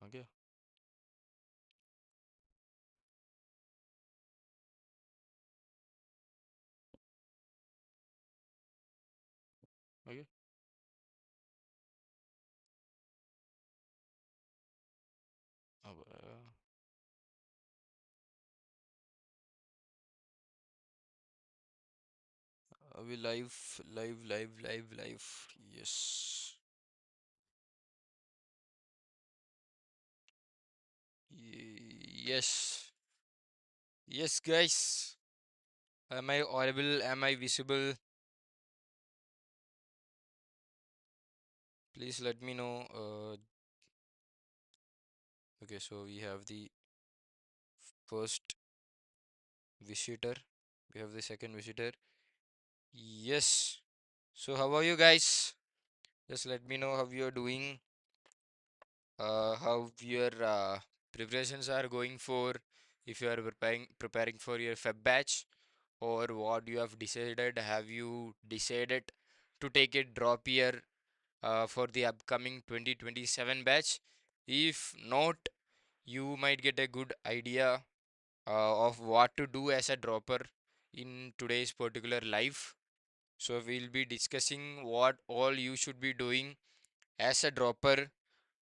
Okay. Okay. Uh, we live. Yes. Yes. Yes, guys. Am I audible? Am I visible? Please let me know. Okay, so we have the first visitor. We have the second visitor. Yes. So how are you guys? Just let me know how you're doing. How your preparations are going for if you are preparing for your Feb batch, or what you have decided. Have you decided to take a drop year for the upcoming 2027 batch? If not, you might get a good idea of what to do as a dropper in today's particular life. So we'll be discussing what all you should be doing as a dropper,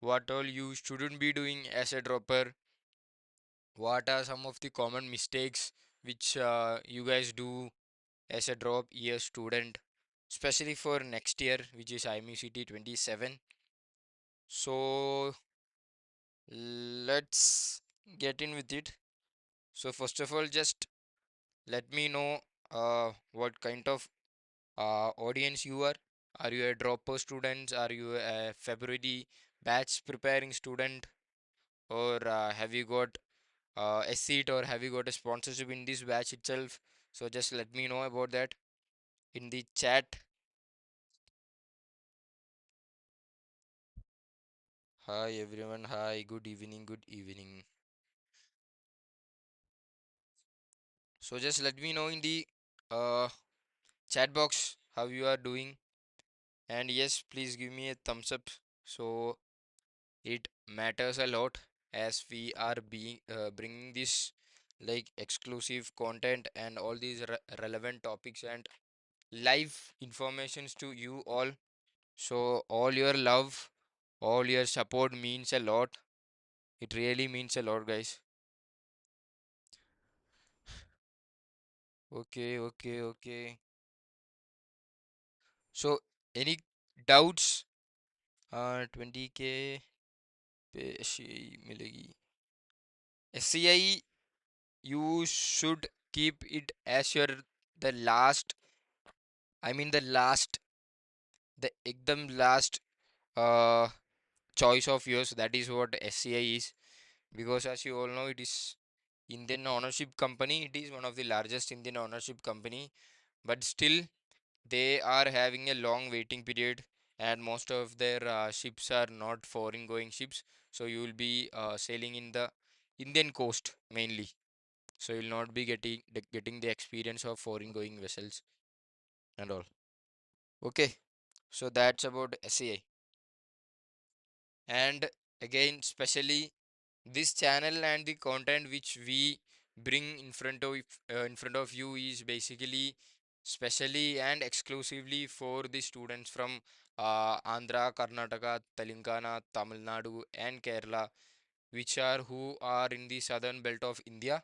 what all you shouldn't be doing as a dropper, what are some of the common mistakes which you guys do as a drop year student, especially for next year, which is IMUCT 27. So let's get in with it. So first of all, just let me know what kind of audience you are. Are you a dropper student? Are you a February batch preparing student? Or have you got a seat, or have you got a sponsorship in this batch itself? So just let me know about that in the chat. Hi everyone. Hi. Good evening. Good evening. So just let me know in the uh, chat box how you are doing. And yes, please give me a thumbs up. So it matters a lot as we are being bringing this like exclusive content and all these relevant topics and live informations to you all. So all your love, all your support means a lot. It really means a lot, guys. Okay, okay, okay. So any doubts? 20K पैसे मिलेगी. SCI, you should keep it as your the last. I mean the ekdam last uh choice of yours. That is what SCI is, because as you all know, it is Indian ownership company. It is one of the largest Indian ownership company, but still they are having a long waiting period, and most of their ships are not foreign going ships. So you will be sailing in the Indian coast mainly. So you will not be getting the experience of foreign going vessels and all. Okay, so that's about SAI. And again, especially this channel and the content which we bring in front of you is basically specially and exclusively for the students from Andhra, Karnataka, Telangana, Tamil Nadu, and Kerala, which are who are in the southern belt of India.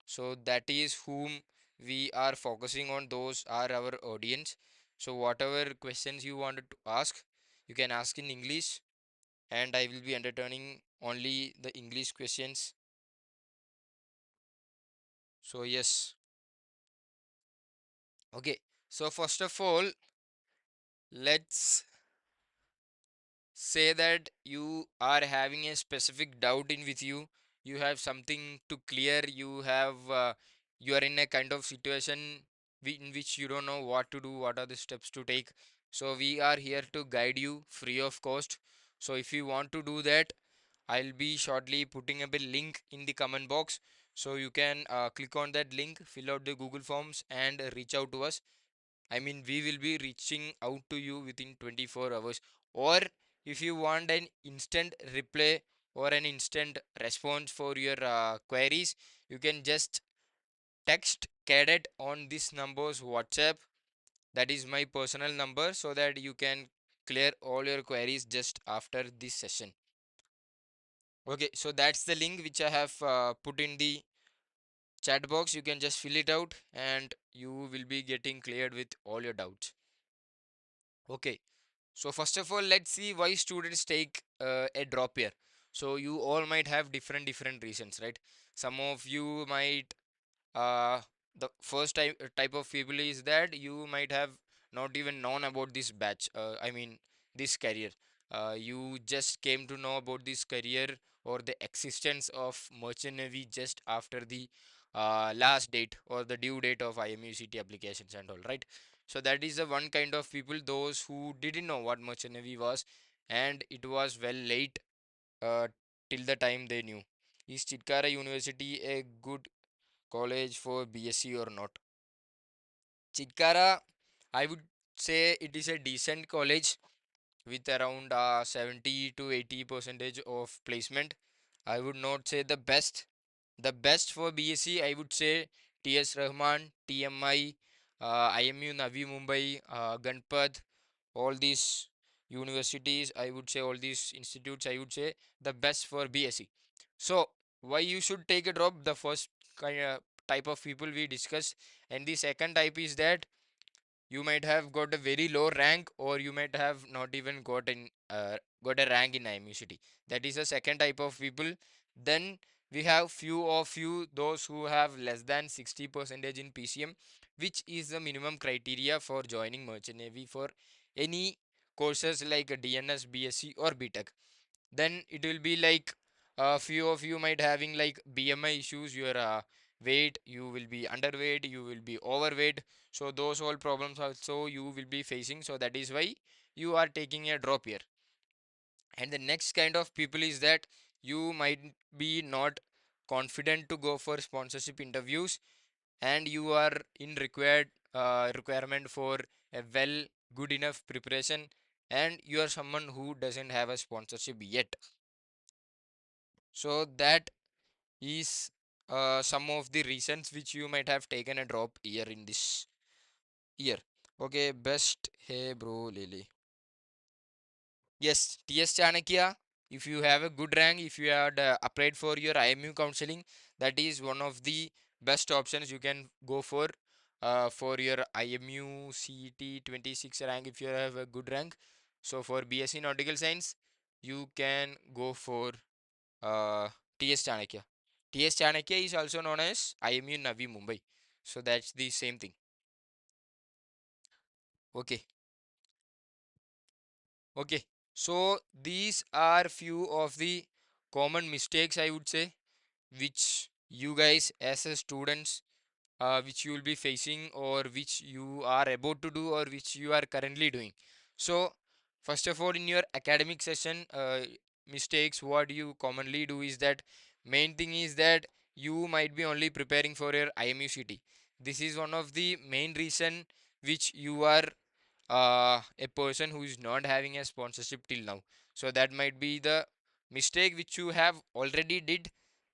So that is whom we are focusing on. Those are our audience. So whatever questions you wanted to ask, you can ask in English, and I will be entertaining only the English questions. So yes, okay. So first of all, let's say that you are having a specific doubt in with you. You have something to clear. You are in a kind of situation in which you don't know what to do, what are the steps to take. So we are here to guide you free of cost. So if you want to do that, I'll be shortly putting up a link in the comment box, so you can click on that link, fill out the Google Forms, and reach out to us. I mean, we will be reaching out to you within 24 hours. Or if you want an instant reply or an instant response for your queries, you can just text cadet on this number's WhatsApp. That is my personal number, so that you can clear all your queries just after this session. Okay, so that's the link which I have put in the chat box. You can just fill it out and you will be getting cleared with all your doubts. Okay, so first of all, let's see why students take a drop year. So you all might have different reasons, right? Some of you might uh, the first type of people is that you might have not even known about this batch, I mean this career. You just came to know about this career or the existence of merchant navy just after the last date or the due date of IMUCT applications and all, right? So that is the one kind of people, those who didn't know what merchant navy was, and it was well late uh, till the time they knew. Is Chitkara University a good college for BSc or not? Chitkara, I would say it is a decent college with around 70 to 80 percentage of placement. I would not say the best. The best for BSc, I would say TS Rahman, TMI, IMU Navi Mumbai, Ganpad, all these universities, I would say all these institutes, I would say the best for BSc. So why you should take a drop? The first kind of type of people we discuss, and the second type is that you might have got a very low rank, or you might have not even got a rank in IMUCT. That is the second type of people. Then we have few of you, those who have less than 60 percentage in PCM, which is the minimum criteria for joining merchant navy for any courses like a DNS, BSc or BTech. Then it will be like a few of you might having like BMI issues, your weight, you will be underweight, you will be overweight. So those all problems also you will be facing, so that is why you are taking a drop here. And the next kind of people is that you might be not confident to go for sponsorship interviews, and you are in requirement for a well good enough preparation, and you are someone who doesn't have a sponsorship yet. So that is some of the reasons which you might have taken a drop year in this year. Okay, best. Hey bro, Lily. Yes, TS Chanakya. If you have a good rank, if you had applied for your IMU counseling, that is one of the best options you can go for your IMU CET 26 rank. If you have a good rank, so for BSc Nautical Science, you can go for uh, TS Chanakya. TS Chanakya is also known as IMU Navi Mumbai. So that's the same thing. Okay. Okay. So these are few of the common mistakes, I would say, which you guys as a students which you will be facing, or which you are about to do, or which you are currently doing. So first of all, in your academic session, mistakes what you commonly do is that main thing is that you might be only preparing for your IMUCT. This is one of the main reason which you are a person who is not having a sponsorship till now. So that might be the mistake which you have already did,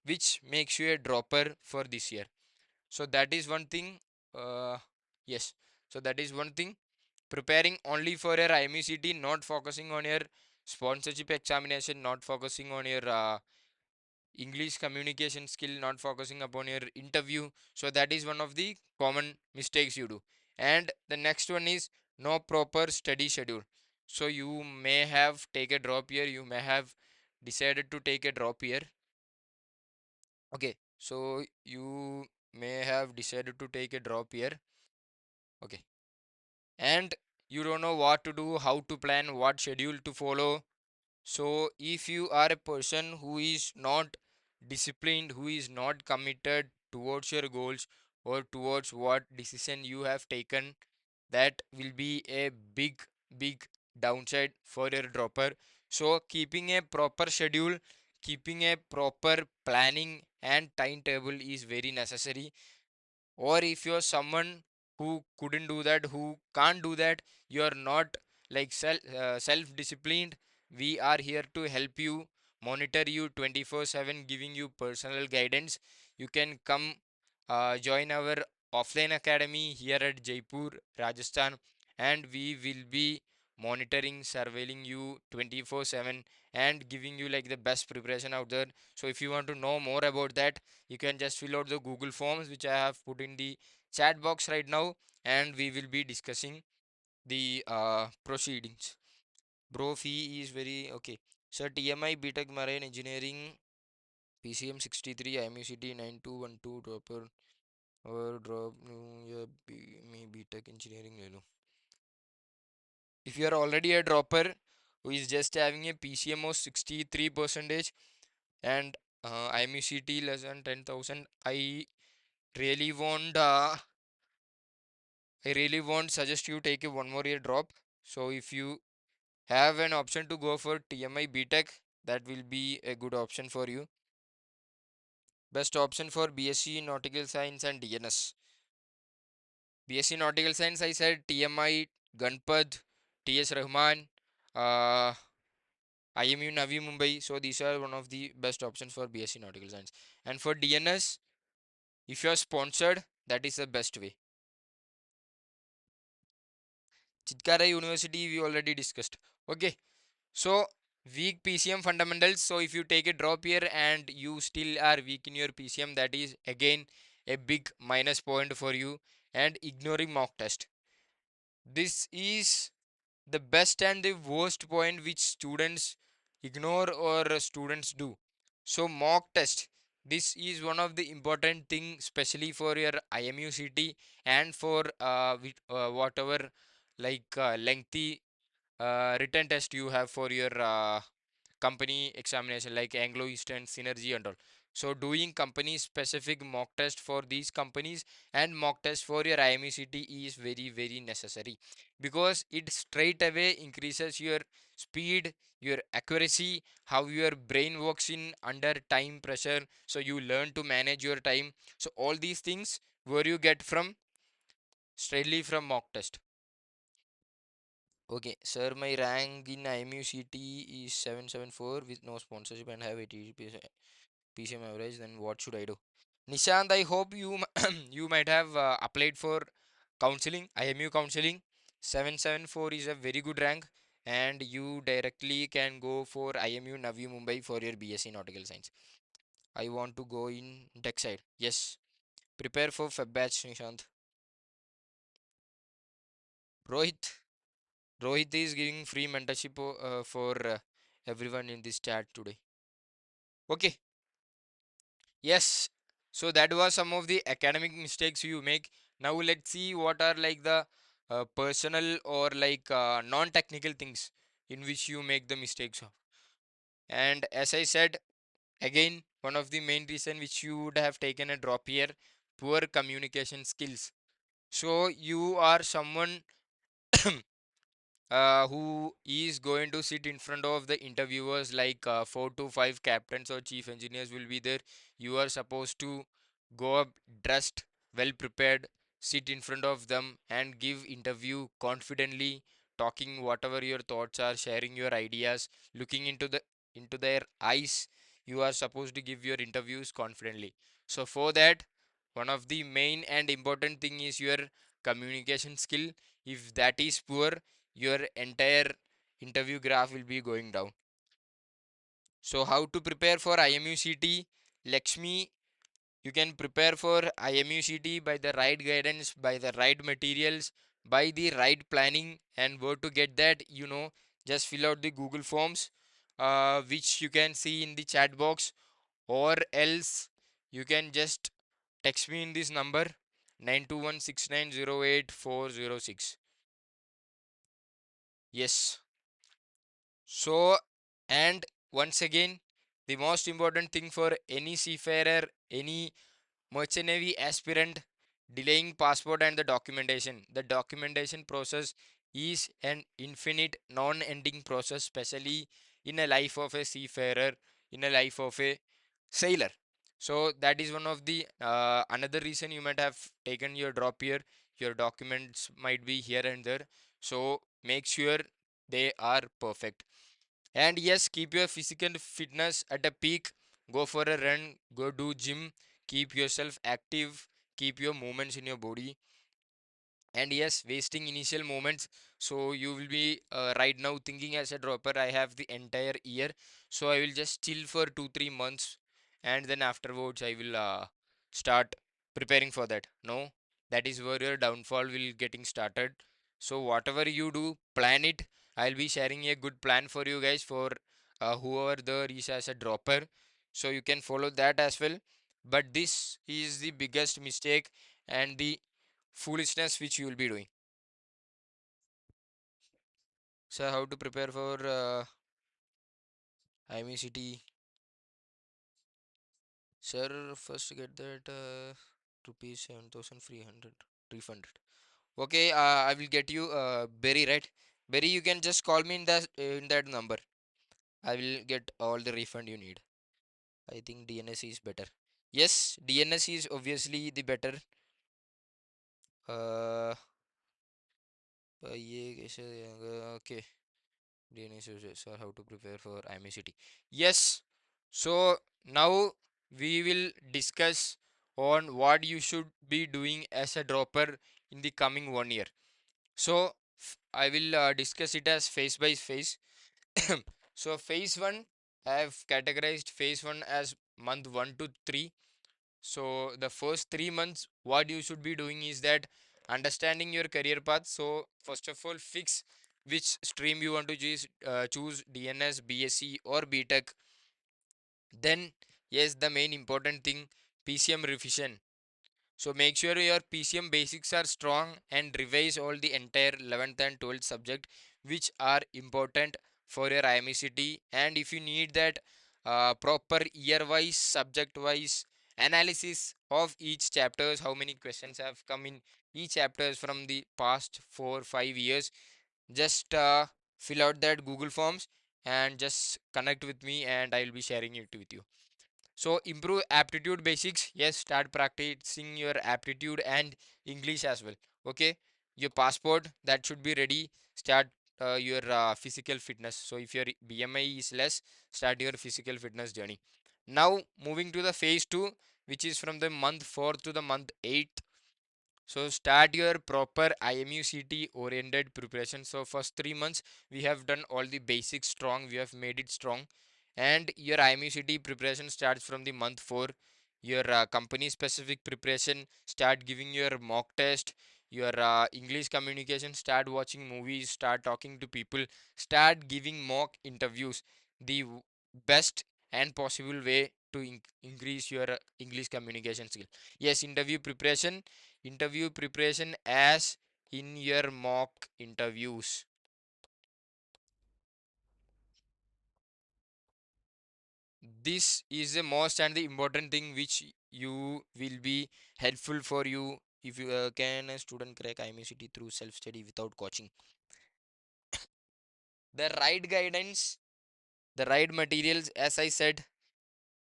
which makes you a dropper for this year. So that is one thing. Yes, so that is one thing. Preparing only for your IMCT, not focusing on your sponsorship examination, not focusing on your English communication skill, not focusing upon your interview. So that is one of the common mistakes you do. And the next one is no proper study schedule. So you may have take a drop year, you may have decided to take a drop year. Okay, so you may have decided to take a drop year. Okay, and you don't know what to do, how to plan, what schedule to follow. So if you are a person who is not disciplined, who is not committed towards your goals or towards what decision you have taken, that will be a big downside for your dropper. So keeping a proper schedule, keeping a proper planning and timetable is very necessary. Or if you're someone who couldn't do that, who can't do that, you're not like self disciplined, we are here to help you monitor you 24/7, giving you personal guidance. You can come join our offline academy here at Jaipur, Rajasthan, and we will be monitoring, surveilling you 24/7 and giving you like the best preparation out there. So if you want to know more about that, you can just fill out the Google forms which I have put in the chat box right now, and we will be discussing the proceedings. Bro, fee is very okay. Sir, TMI BTech Marine Engineering PCM 63 IMUCT 9212 dropper और drop या me BTech engineering ले लो. If you are already a dropper who is just having a PCM of 63 percentage and IMUCT less than 10,000, really won't I really won't suggest you take a one more year drop. So if you have an option to go for TMI BTech, that will be a good option for you. Best option for BSc Nautical Science and DNS. BSc Nautical Science, I said TMI, Ganpad, TS Rahman, uh, IMU Navi Mumbai. So these are one of the best options for BSc Nautical Science. And for DNS, if you are sponsored, that is the best way. Chitkara University, we already discussed. Okay, so weak PCM fundamentals. So if you take a drop here and you still are weak in your PCM, that is again a big minus point for you. And ignoring mock test. This is the best and the worst point which students ignore or students do. So mock test. This is one of the important thing, especially for your IMUCT and for whatever lengthy written test you have for your company examination like Anglo Eastern, Synergy and all. So doing company specific mock test for these companies and mock test for your IMECT is very very necessary, because it straight away increases your speed, your accuracy, how your brain works in under time pressure. So you learn to manage your time. So all these things where you get from straightly from mock test. Okay, sir, my rank in IMUCT is 774 with no sponsorship and have 80 PCM average. Then what should I do? Nishant, I hope you you might have applied for counseling, IMU counseling. 774 is a very good rank, and you directly can go for IMU Navi Mumbai for your BSc Nautical Science. I want to go in tech side. Yes, prepare for Feb batch, Nishant. Rohit. Rohit is giving free mentorship for everyone in this chat today. Okay, yes. So that was some of the academic mistakes you make. Now let's see what are like the personal or like non-technical things in which you make the mistakes of. And as I said, again, one of the main reason which you would have taken a drop here, poor communication skills. So you are someone who is going to sit in front of the interviewers, like 4 to 5 captains or chief engineers will be there. You are supposed to go up dressed, well prepared, sit in front of them and give interview confidently, talking whatever your thoughts are, sharing your ideas, looking into their eyes. You are supposed to give your interviews confidently. So for that, one of the main and important thing is your communication skill. If that is poor, your entire interview graph will be going down. So how to prepare for IMUCT? Lakshmi, you can prepare for IMUCT by the right guidance, by the right materials, by the right planning. And where to get that, just fill out the Google forms, which you can see in the chat box, or else you can just text me in this number 9216908406. Yes. So, and once again, the most important thing for any seafarer, any merchant navy aspirant, delaying passport and the documentation. The documentation process is an infinite, non-ending process, especially in a life of a seafarer, in a life of a sailor. So that is one of the another reason you might have taken your drop here. Your documents might be here and there. So make sure they are perfect. And yes, keep your physical fitness at a peak. Go for a run, go do gym, keep yourself active, keep your movements in your body. And yes, wasting initial moments. So you will be right now thinking as a dropper, I have the entire year, so I will just chill for 2 3 months, and then afterwards I will start preparing for that. No, that is where your downfall will getting started. So whatever you do, plan it. I'll be sharing a good plan for you guys, for whoever there is as a dropper, so you can follow that as well. But this is the biggest mistake and the foolishness which you will be doing. So how to prepare for IMCT? Sir, first get that rupees 7,300 refunded. Okay, I will get you Berry, right? Berry, you can just call me in that number. I will get all the refund you need. I think DNS is better. Yes, DNS is obviously the better. Uh, ये कैसे okay. DNS users or how to prepare for IMCT. Yes. So now we will discuss on what you should be doing as a dropper in the coming 1 year. So I will discuss it as phase by phase. So phase one, I have categorized phase one as month 1 to 3. So the first 3 months, what you should be doing is that understanding your career path. So first of all, fix which stream you want to choose DNS, BSc or BTech. Then yes, the main important thing, PCM revision. So make sure your PCM basics are strong and revise all the entire 11th and 12th subject which are important for your IMCT. And if you need that proper year wise, subject wise analysis of each chapters, how many questions have come in each chapters from the past 4 5 years, just fill out that Google Forms and just connect with me and I will be sharing it with you. So improve aptitude basics. Yes, start practicing your aptitude and English as well. Okay, your passport that should be ready. Start your physical fitness. So if your BMI is less, start your physical fitness journey. Now moving to the phase two, which is from the month 4 to the month 8. So start your proper IMUCT oriented preparation. So first 3 months we have done all the basics strong. We have made it strong, and your IMUCT preparation starts from the month 4. Your company specific preparation, start giving your mock test. Your English communication, start watching movies, start talking to people, start giving mock interviews. The best and possible way to increase your English communication skill. Yes, interview preparation as in your mock interviews. This is the most and the important thing which you will be helpful for you. If you can a student crack IMCT through self study without coaching, the right guidance, the right materials, as I said,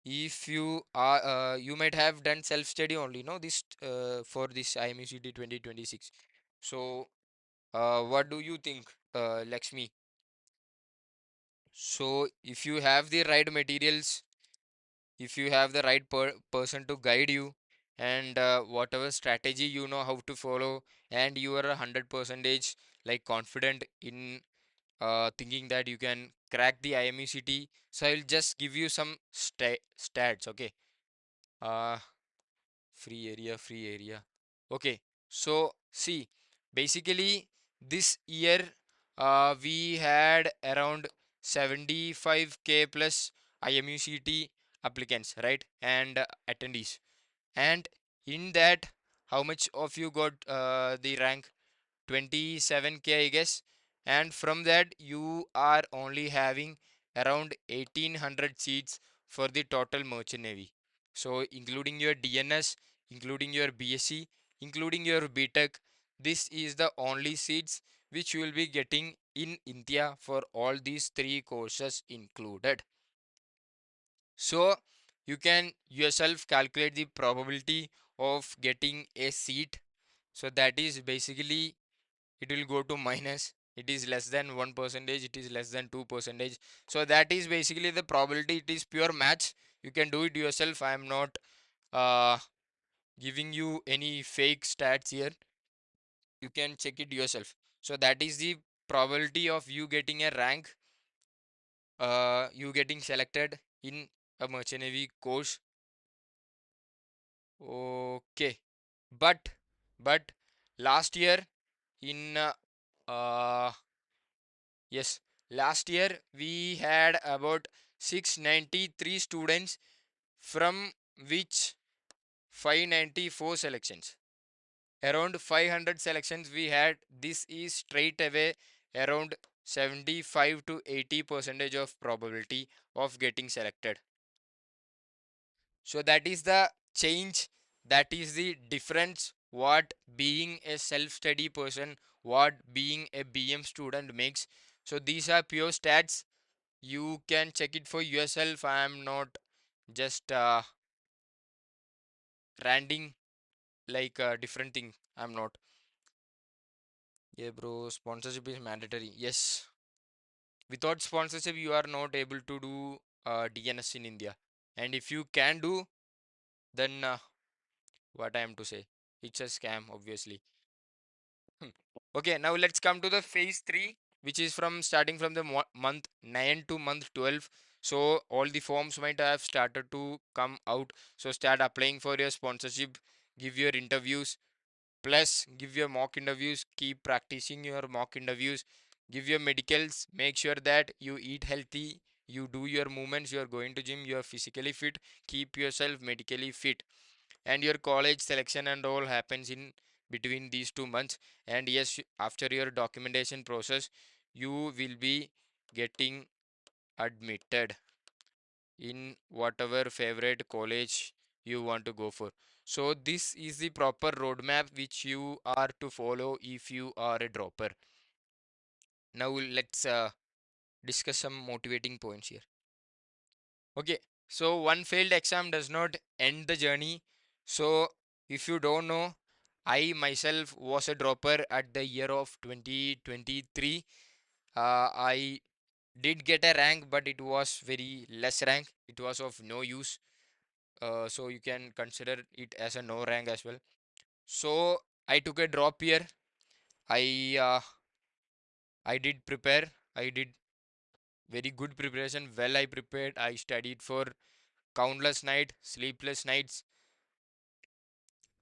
if you are you might have done self study only, no, this for this IMCT 2026. So what do you think, Lakshmi? So if you have the right materials, if you have the right person to guide you, and whatever strategy you know how to follow, and you are 100 percentage like confident in thinking that you can crack the IMECT, so I'll just give you some stats. Okay. uh free area. Okay, so see, basically this year we had around 75K plus IMUCT applicants, right? And attendees. And in that, how much of you got the rank? 27K, I guess. And from that, you are only having around 1800 seats for the total merchant navy. So, including your DNS, including your BSc, including your BTech, this is the only seats which you will be getting in India for all these three courses included. So, you can yourself calculate the probability of getting a seat. So, that is basically it will go to minus. it is less than 1 percentage, it is less than 2 percentage. So that is basically the probability. It is pure maths. You can do it yourself. I am not uh, giving you any fake stats here. You can check it yourself. So that is the probability of you getting a rank, you getting selected in a merchant navy course. Okay, but but last year in uh yes, last year we had about 693 students, from which 594 selections. Around 500 selections we had. This is straight away around 75 to 80 percentage of probability of getting selected. So that is the change, that is the difference what being a self-study person, what being a BM student makes. So these are pure stats. You can check it for yourself. I am not just ranting like a different thing. I'm not. Yeah, bro. Sponsorship is mandatory. Yes. Without sponsorship, you are not able to do DNS in India. And if you can do, then what I am to say? It's a scam, obviously. Hmm. Okay, now let's come to the phase 3, which is from starting from the month 9 to month 12. So all the forms might have started to come out. So start applying for your sponsorship, give your interviews, plus give your mock interviews, keep practicing your mock interviews, give your medicals, make sure that you eat healthy, you do your movements, you are going to gym, you are physically fit, keep yourself medically fit. And your college selection and all happens in between these 2 months. And yes, after your documentation process, you will be getting admitted in whatever favorite college you want to go for. So this is the proper roadmap which you are to follow if you are a dropper. Now let's discuss some motivating points here. Okay, so one failed exam does not end the journey. So if you don't know, I myself was a dropper at the year of 2023. I did get a rank, but it was very less rank. It was of no use. So you can consider it as a no rank as well. So I took a drop year. I did prepare. I did very good preparation. Well, I prepared. I studied for countless nights, sleepless nights.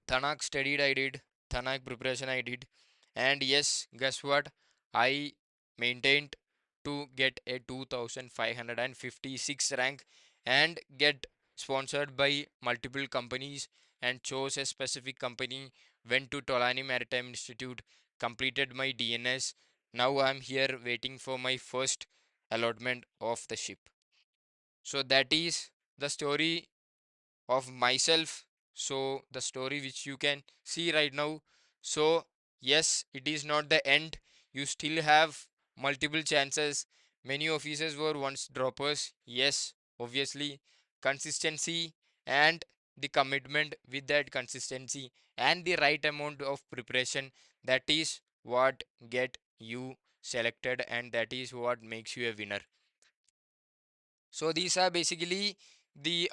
Thanak studied. I did. Thanak preparation I did. And yes, guess what? I maintained to get a 2556 rank and get sponsored by multiple companies and chose a specific company, went to Tolani Maritime Institute, completed my DNS. Now I'm here waiting for my first allotment of the ship. So that is the story of myself. So the story which you can see right now. So yes, it is not the end. You still have multiple chances. Many officers were once droppers. Yes, obviously, consistency and the commitment with that consistency and the right amount of preparation, that is what get you selected, and that is what makes you a winner. So these are basically the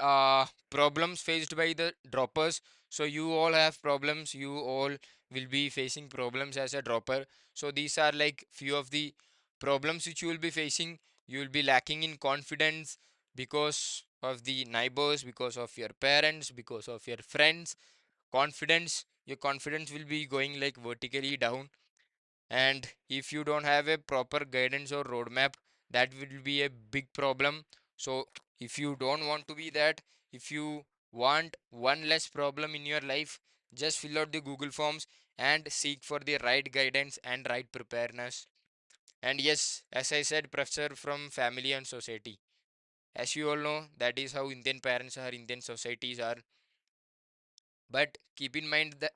problems faced by the droppers. So you all have problems. You all will be facing problems as a dropper. So these are like few of the problems which you will be facing. You will be lacking in confidence because of the neighbors, because of your parents, because of your friends. Confidence, your confidence will be going like vertically down. And if you don't have a proper guidance or roadmap, that will be a big problem. So if you don't want to be that, if you want one less problem in your life, just fill out the Google forms and seek for the right guidance and right preparedness. And yes, as I said, pressure from family and society. As you all know, that is how Indian parents are, Indian societies are. But keep in mind that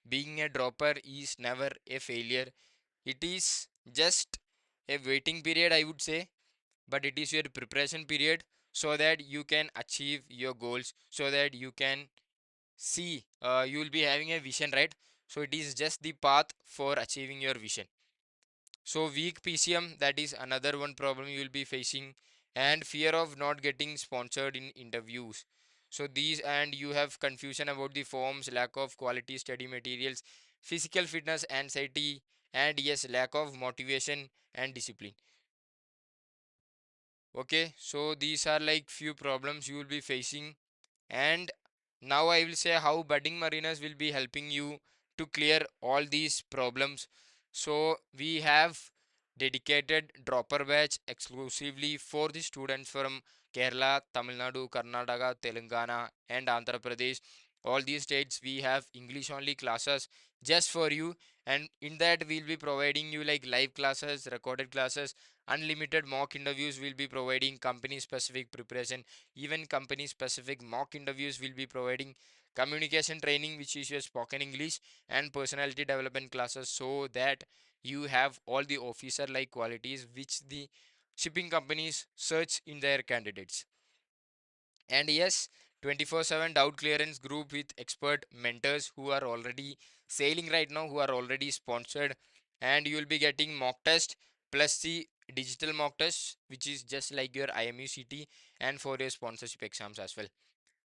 being a dropper is never a failure. It is just a waiting period, I would say, but it is your preparation period, so that you can achieve your goals, so that you can see, you will be having a vision, right? So it is just the path for achieving your vision. So weak PCM, that is another one problem you will be facing, and fear of not getting sponsored in interviews. So these, and you have confusion about the forms, lack of quality study materials, physical fitness, anxiety, and yes, lack of motivation and discipline. Okay, so these are like few problems you will be facing, and now I will say how budding mariners will be helping you to clear all these problems. So we have dedicated dropper batch exclusively for the students from Kerala, Tamil Nadu, Karnataka, Telangana, and Andhra Pradesh. All these states we have English only classes just for you, and in that we'll be providing you like live classes, recorded classes, unlimited mock interviews. Will be providing company specific preparation, even company specific mock interviews will be providing, communication training which is your spoken English, and personality development classes, so that you have all the officer like qualities which the shipping companies search in their candidates. And yes, 24/7 doubt clearance group with expert mentors who are already sailing right now, who are already sponsored, and you will be getting mock test plus the digital mock test which is just like your IMUCT, and for your sponsorship exams as well.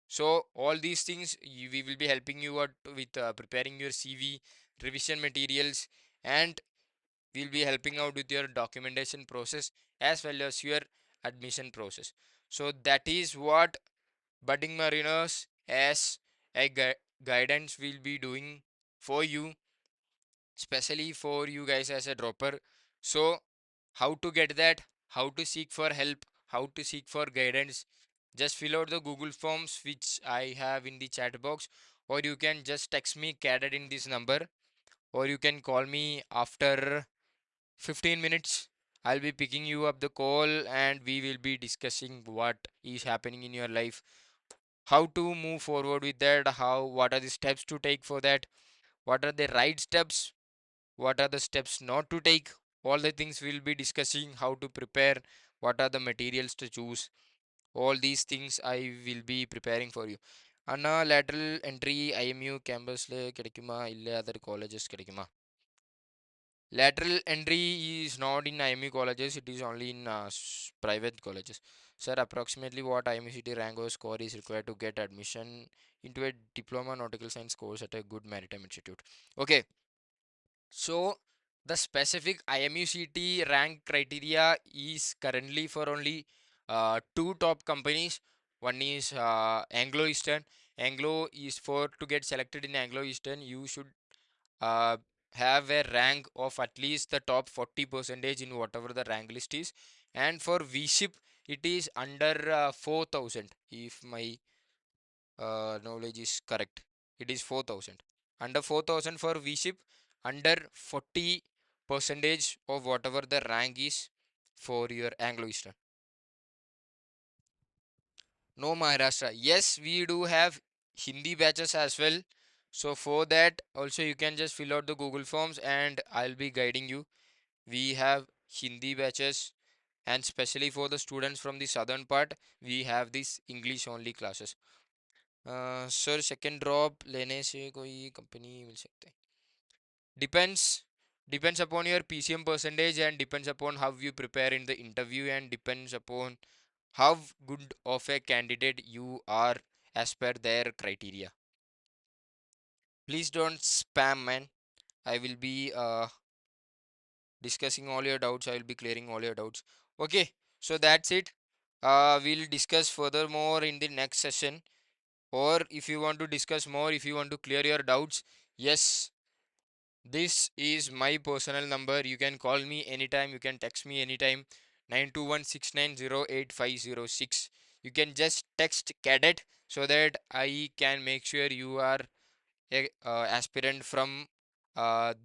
So all these things we will be helping you out with preparing your CV, revision materials, and we'll be helping out with your documentation process as well as your admission process. So that is what budding mariners as a guidance will be doing for you, especially for you guys as a dropper. So how to get that, how to seek for help, how to seek for guidance, just fill out the Google forms which I have in the chat box, or you can just text me cadet in this number, or you can call me after 15 minutes. I'll be picking you up the call and we will be discussing what is happening in your life, how to move forward with that, how, what are the steps to take for that, what are the right steps, what are the steps not to take. All the things we'll be discussing, how to prepare, what are the materials to choose. All these things I will be preparing for you. Anna, lateral entry IMU campus le கிடைக்குமா இல்ல other colleges கிடைக்குமா? Lateral entry is not in IMU colleges, it is only in private colleges. Sir, approximately what IMUCT rank or score is required to get admission into a diploma nautical science course at a good maritime institute? Okay, so the specific IMUCT rank criteria is currently for only two top companies. One is Anglo Eastern. Anglo is for to get selected in Anglo Eastern, you should uh, have a rank of at least the top 40 percentage in whatever the rank list is. And for VShip, it is under 4,000 if my knowledge is correct. It is 4,000, under 4,000 for VShip, under 40 percentage of whatever the rank is for your Anglo Eastern. No, Maharashtra, yes, we do have Hindi batches as well. So for that also you can just fill out the Google forms and I'll be guiding you. We have Hindi batches, and especially for the students from the southern part we have this English only classes. Sir second drop लेने से कोई company मिल सकते हैं? Depends upon your PCM percentage, and depends upon how you prepare in the interview, and depends upon how good of a candidate you are as per their criteria. Please don't spam, man. I will be discussing all your doubts, I will be clearing all your doubts. Okay, so that's it. We'll discuss furthermore in the next session, or if you want to discuss more, if you want to clear your doubts, yes, this is my personal number. You can call me anytime, you can text me anytime. 9216908506. You can just text cadet so that I can make sure you are a aspirant from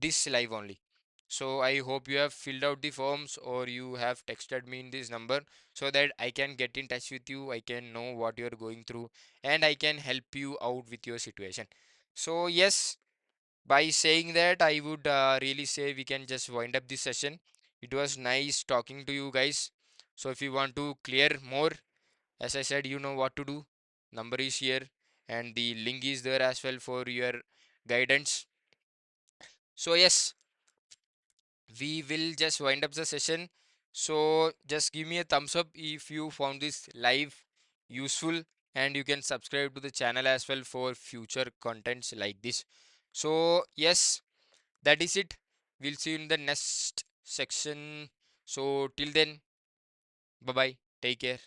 this live only. So I hope you have filled out the forms or you have texted me in this number, so that I can get in touch with you, I can know what you are going through, and I can help you out with your situation. So yes, by saying that, I would really say we can just wind up this session. It was nice talking to you guys. So if you want to clear more, as I said, you know what to do. Number is here, and the link is there as well for your guidance. So yes, we will just wind up the session. So just give me a thumbs up if you found this live useful, and you can subscribe to the channel as well for future contents like this. So yes, that is it. We'll see you in the next section. So till then, bye bye. Take care.